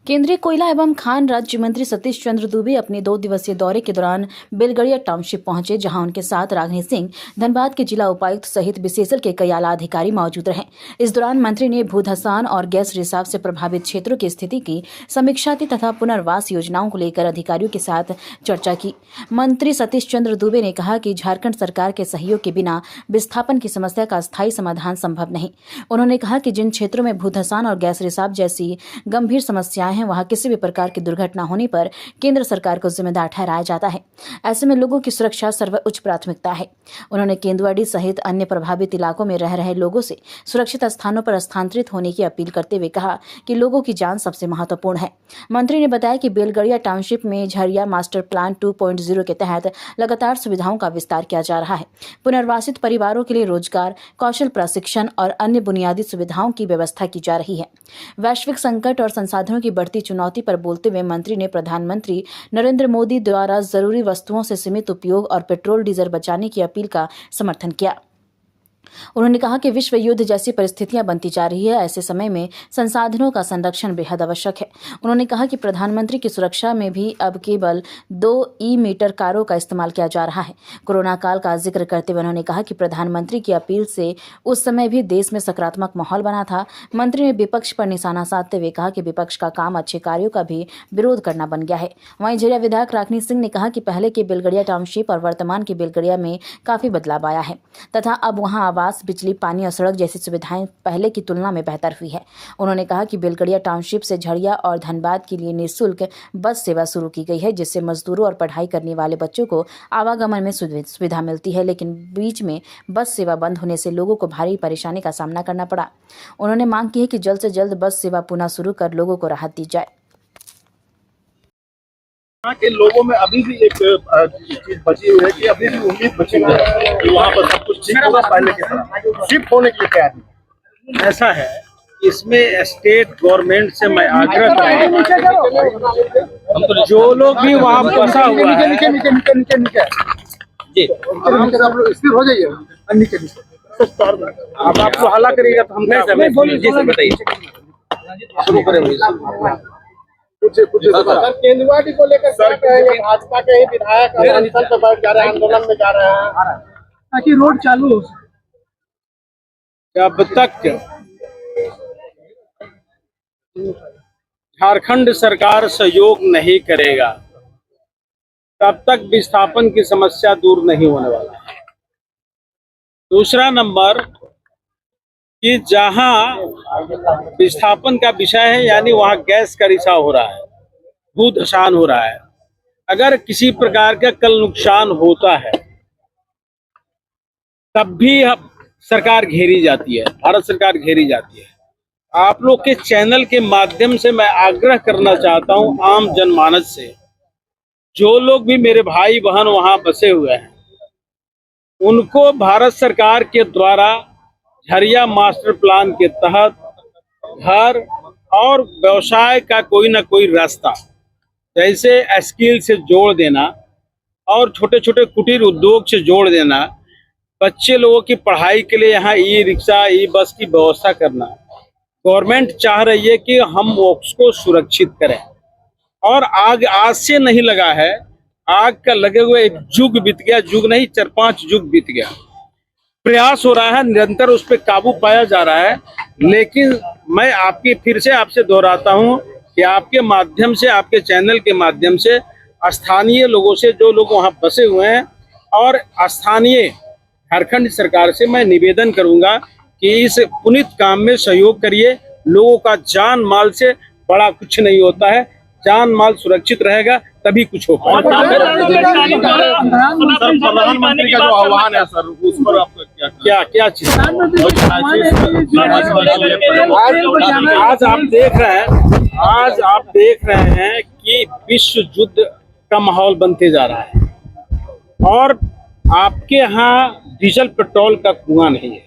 केंद्रीय कोयला एवं खान राज्य मंत्री सतीश चंद्र दुबे अपने 2 दिवसीय दौरे के दौरान बेलगड़िया टाउनशिप पहुंचे, जहां उनके साथ राघनी सिंह, धनबाद के जिला उपायुक्त सहित बीसीएसएल के कई आला अधिकारी मौजूद रहे। इस दौरान मंत्री ने भू धंसान और गैस रिसाव से प्रभावित क्षेत्रों की स्थिति की समीक्षा की तथा पुनर्वास योजनाओं को लेकर अधिकारियों के साथ चर्चा की। मंत्री सतीश चंद्र दुबे ने कहा कि झारखंड सरकार के सहयोग के बिना विस्थापन की समस्या का स्थायी समाधान संभव नहीं। उन्होंने कहा कि जिन क्षेत्रों में भू धंसान और गैस रिसाव जैसी गंभीर समस्याएं हैं, वहां किसी भी प्रकार की दुर्घटना होने पर केंद्र सरकार को जिम्मेदार ठहराया जाता है। ऐसे में लोगों की सुरक्षा सर्वोच्च प्राथमिकता है। उन्होंने केंदुआडी सहित अन्य प्रभावित इलाकों में रह रहे लोगों से सुरक्षित स्थानों पर स्थानांतरित होने की अपील करते हुए कहा कि लोगों की जान सबसे महत्वपूर्ण है। मंत्री ने बताया कि बेलगड़िया टाउनशिप में झरिया मास्टर प्लान 2.0 के तहत लगातार सुविधाओं का विस्तार किया जा रहा है। पुनर्वासित परिवारों के लिए रोजगार, कौशल प्रशिक्षण और अन्य बुनियादी सुविधाओं की व्यवस्था की जा रही है। वैश्विक संकट और संसाधनों की बढ़ती चुनौती पर बोलते हुए मंत्री ने प्रधानमंत्री नरेंद्र मोदी द्वारा जरूरी वस्तुओं से सीमित उपयोग और पेट्रोल डीजल बचाने की अपील का समर्थन किया। उन्होंने कहा कि विश्व युद्ध जैसी परिस्थितियां बनती जा रही है, ऐसे समय में संसाधनों का संरक्षण बेहद आवश्यक है। उन्होंने कहा कि प्रधानमंत्री की सुरक्षा में भी अब केवल 2 ई-मीटर कारों का इस्तेमाल किया जा रहा है। कोरोना काल का जिक्र करते हुए उन्होंने कहा कि प्रधानमंत्री की अपील से उस समय भी देश में सकारात्मक माहौल बना था। मंत्री ने विपक्ष पर निशाना साधते हुए कहा कि विपक्ष का काम अच्छे कार्यों का भी विरोध करना बन गया है। वहीं झरिया विधायक राघनी सिंह ने कहा कि पहले के बेलगड़िया टाउनशिप और वर्तमान के बेलगड़िया में काफी बदलाव आया है तथा अब वहां आवास, बिजली, पानी और सड़क जैसी सुविधाएं पहले की तुलना में बेहतर हुई है। उन्होंने कहा कि बेलगड़िया टाउनशिप से झरिया और धनबाद के लिए निःशुल्क बस सेवा शुरू की गई है, जिससे मजदूरों और पढ़ाई करने वाले बच्चों को आवागमन में सुविधा मिलती है, लेकिन बीच में बस सेवा बंद होने से लोगों को भारी परेशानी का सामना करना पड़ा। उन्होंने मांग की है कि जल्द से जल्द बस सेवा पुनः शुरू कर लोगों को राहत दी जाए। यहाँ के लोगों में अभी भी एक चीज बची हुई है कि अभी भी उम्मीद बची हुई है कि वहाँ पर सब कुछ ठीक होगा पहले की तरह। शिफ्ट होने के लिए तैयार नहीं। ऐसा है, इसमें स्टेट गवर्नमेंट से मैं आग्रह करूँगा, जो लोग भी वहाँ फंसा हुआ है जी, स्थिर हो जाइए नीचे अब आपको हल्ला करिएगा तो हम नहीं बताइए शुरू करेंगे। केंद्रवादी को लेकर सर कहेंगे, भाजपा के ही विधायक अनशन पे बैठ जा रहे हैं, आंदोलन में जा रहे हैं ताकि रोड चालू हो। जब तक झारखंड सरकार सहयोग नहीं करेगा तब तक विस्थापन की समस्या दूर नहीं होने वाला है। दूसरा नंबर कि जहां विस्थापन का विषय है, यानी वहां गैस का रिसाव हो रहा है, भू धंसान हो रहा है। अगर किसी प्रकार का कल नुकसान होता है तब भी सरकार घेरी जाती है, भारत सरकार घेरी जाती है। आप लोग के चैनल के माध्यम से मैं आग्रह करना चाहता हूं आम जनमानस से, जो लोग भी मेरे भाई बहन वहां बसे हुए हैं, उनको भारत सरकार के द्वारा झरिया मास्टर प्लान के तहत घर और व्यवसाय का कोई ना कोई रास्ता, जैसे स्किल से जोड़ देना और छोटे छोटे कुटीर उद्योग से जोड़ देना, बच्चे लोगों की पढ़ाई के लिए यहाँ ई रिक्शा, ई बस की व्यवस्था करना। गवर्नमेंट चाह रही है कि हम उसको सुरक्षित करें, और आग आज से नहीं लगा है, आग का लगे हुए एक युग बीत गया, युग नहीं 4-5 युग बीत गया। प्रयास हो रहा है, निरंतर उस पर काबू पाया जा रहा है। लेकिन मैं फिर से आपसे दोहराता हूं कि आपके माध्यम से, आपके चैनल के माध्यम से स्थानीय लोगों से, जो लोग वहां बसे हुए हैं, और स्थानीय झारखंड सरकार से मैं निवेदन करूंगा कि इस पुनीत काम में सहयोग करिए। लोगों का जान माल से बड़ा कुछ नहीं होता है, जान माल सुरक्षित रहेगा तभी कुछ हो पाएगा। प्रधानमंत्री का जो आह्वान है सर, उस पर आपका क्या चीज आज आप देख रहे हैं कि विश्व युद्ध का माहौल बनते जा रहा है, और आपके यहाँ डीजल पेट्रोल का कुआं नहीं है,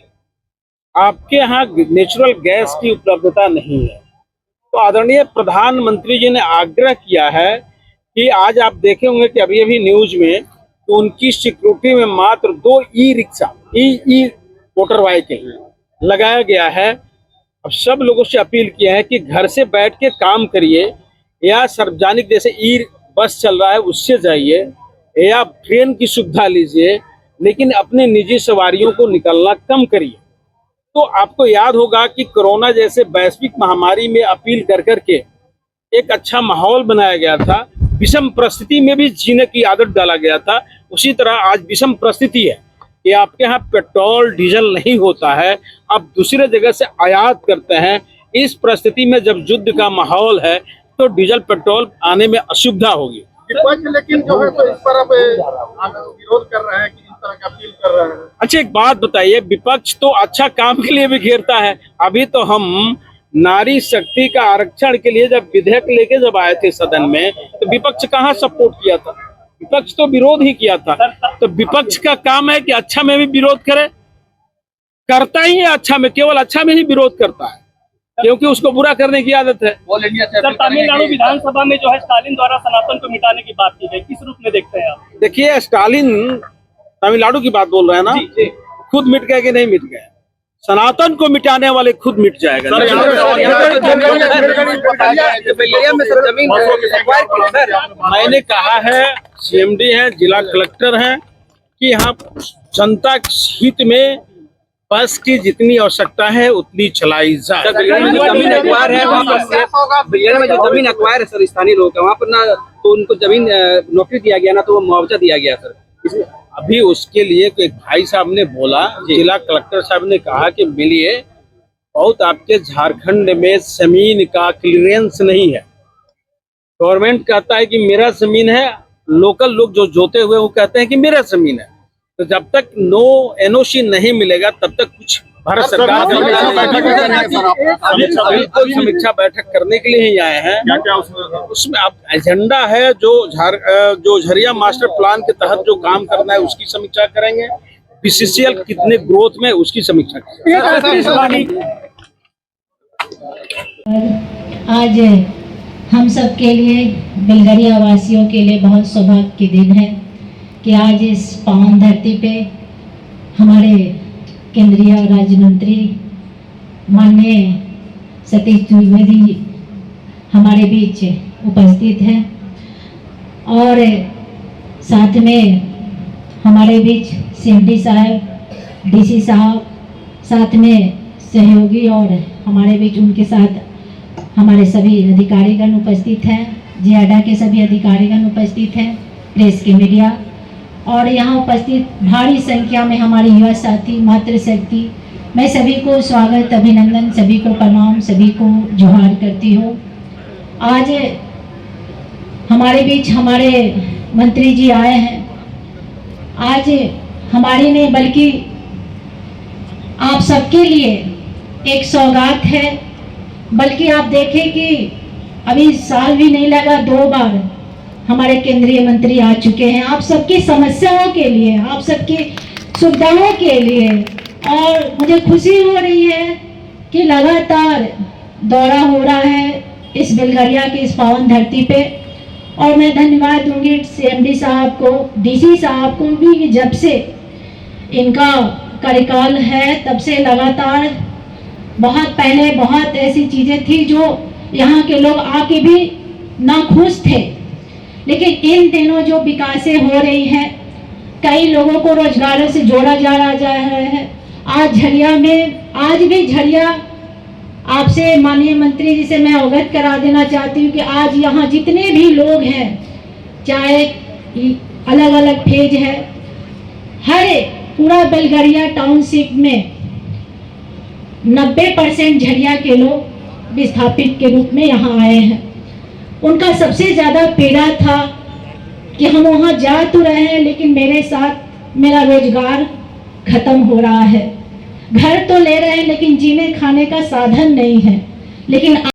आपके यहाँ नेचुरल गैस की उपलब्धता नहीं है। तो आदरणीय प्रधानमंत्री जी ने आग्रह किया है कि आज आप देखे होंगे कि अभी अभी न्यूज में तो उनकी सिक्योरिटी में मात्र 2 ई रिक्शा, ई मोटर बाइक लगाया गया है। अब सब लोगों से अपील किया है कि घर से बैठ के काम करिए, या सार्वजनिक जैसे ई बस चल रहा है उससे जाइए या ट्रेन की सुविधा लीजिए, लेकिन अपने निजी सवारियों को निकलना कम करिए। तो आपको याद होगा कि कोरोना जैसे वैश्विक महामारी में अपील कर करके एक अच्छा माहौल बनाया गया था, विषम परिस्थिति में भी जीने की आदत डाला गया था। उसी तरह आज विषम परिस्थिति है कि आपके यहाँ पेट्रोल डीजल नहीं होता है, आप दूसरे जगह से आयात करते हैं। इस परिस्थिति में जब युद्ध का माहौल है तो डीजल पेट्रोल आने में असुविधा होगी। विपक्ष लेकिन जो है तो इस पर अब विरोध कर रहे हैं कि इस तरह का अपील कर रहे हैं। अच्छा, एक बात बताइए, विपक्ष तो अच्छा काम के लिए भी घेरता है। अभी तो हम नारी शक्ति का आरक्षण के लिए जब विधेयक लेके जब आए थे सदन में, तो विपक्ष कहाँ सपोर्ट किया था? विपक्ष तो विरोध ही किया था। तो विपक्ष का काम है कि अच्छा में भी विरोध करे, करता ही है अच्छा में, केवल अच्छा में ही विरोध करता है, क्योंकि उसको बुरा करने की आदत है। सर, तमिलनाडु विधानसभा में जो है स्टालिन द्वारा सनातन को मिटाने की बात की गई, किस रूप में देखते हैं आप? देखिए, स्टालिन तमिलनाडु की बात बोल रहे हैं ना, जी। खुद मिट गए कि नहीं मिट गए? सनातन को मिटाने वाले खुद मिट जाएगा। मैंने कहा है, सीएमडी है, जिला कलेक्टर हैं, कि यहाँ जनता हित में बस की जितनी आवश्यकता है उतनी चलाई जाए। जमीन एक्वायर है, बिलियन में जो जमीन एक्वायर है सर स्थानीय लोग का, वहाँ पर ना तो उनको जमीन नौकरी दिया गया ना तो वो मुआवजा दिया गया सर। इसमें अभी उसके लिए एक भाई साहब ने बोला, जिला कलेक्टर साहब ने कहा कि मिलिए, बहुत आपके झारखंड में जमीन का क्लियरेंस नहीं है। गवर्नमेंट कहता है कि मेरा जमीन है, लोकल लोग जो जोते हुए वो कहते हैं कि मेरा जमीन है। तो जब तक नो एनओसी नहीं मिलेगा तब तक कुछ भारत सरकार समीक्षा बैठक करने के लिए ही आए हैं। उसमें अब एजेंडा है जो झरिया मास्टर प्लान के तहत जो काम करना है उसकी समीक्षा करेंगे, बीसीसीएल कितने ग्रोथ में उसकी समीक्षा करेंगे। आज हम सब के लिए, बिलगरिया वासियों के लिए बहुत सौभाग्य के दिन है कि आज इस पावन धरती पे हमारे केंद्रीय राज्य मंत्री माननीय सतीश द्विवेदी हमारे बीच उपस्थित हैं और साथ में हमारे बीच सीएमडी साहब, डीसी साहब, साथ में सहयोगी और हमारे बीच उनके साथ हमारे सभी अधिकारीगण उपस्थित हैं, जियाडा के सभी अधिकारीगण उपस्थित हैं, प्रेस की मीडिया और यहाँ उपस्थित भारी संख्या में हमारे युवा साथी, मातृशक्ति, मैं सभी को स्वागत, अभिनंदन, सभी को प्रणाम, सभी को जोहार करती हूँ। आज हमारे बीच हमारे मंत्री जी आए हैं। आज हमारी नहीं बल्कि आप सबके लिए एक सौगात है। बल्कि आप देखें कि अभी साल भी नहीं लगा, 2 बार हमारे केंद्रीय मंत्री आ चुके हैं आप सबकी समस्याओं के लिए, आप सबकी सुविधाओं के लिए। और मुझे खुशी हो रही है कि लगातार दौरा हो रहा है इस बिलगरिया की इस पावन धरती पे। और मैं धन्यवाद दूंगी सीएमडी साहब को, डीसी साहब को भी, जब से इनका कार्यकाल है तब से लगातार, बहुत पहले बहुत ऐसी चीज़ें थी जो यहाँ के लोग आके भी नाखुश थे, लेकिन इन दिनों जो विकासें हो रही हैं, कई लोगों को रोजगारों से जोड़ा जा रहा है। आज झरिया में, आज भी झरिया, आपसे माननीय मंत्री जी से मैं अवगत करा देना चाहती हूँ कि आज यहाँ जितने भी लोग हैं, चाहे अलग अलग फेज है, हर पूरा बिलगरिया टाउनशिप में 90% झरिया के लोग विस्थापित के रूप में यहाँ आए हैं। उनका सबसे ज़्यादा पीड़ा था कि हम वहाँ जा तो रहे हैं लेकिन मेरे साथ मेरा रोजगार खत्म हो रहा है, घर तो ले रहे हैं लेकिन जीने खाने का साधन नहीं है। लेकिन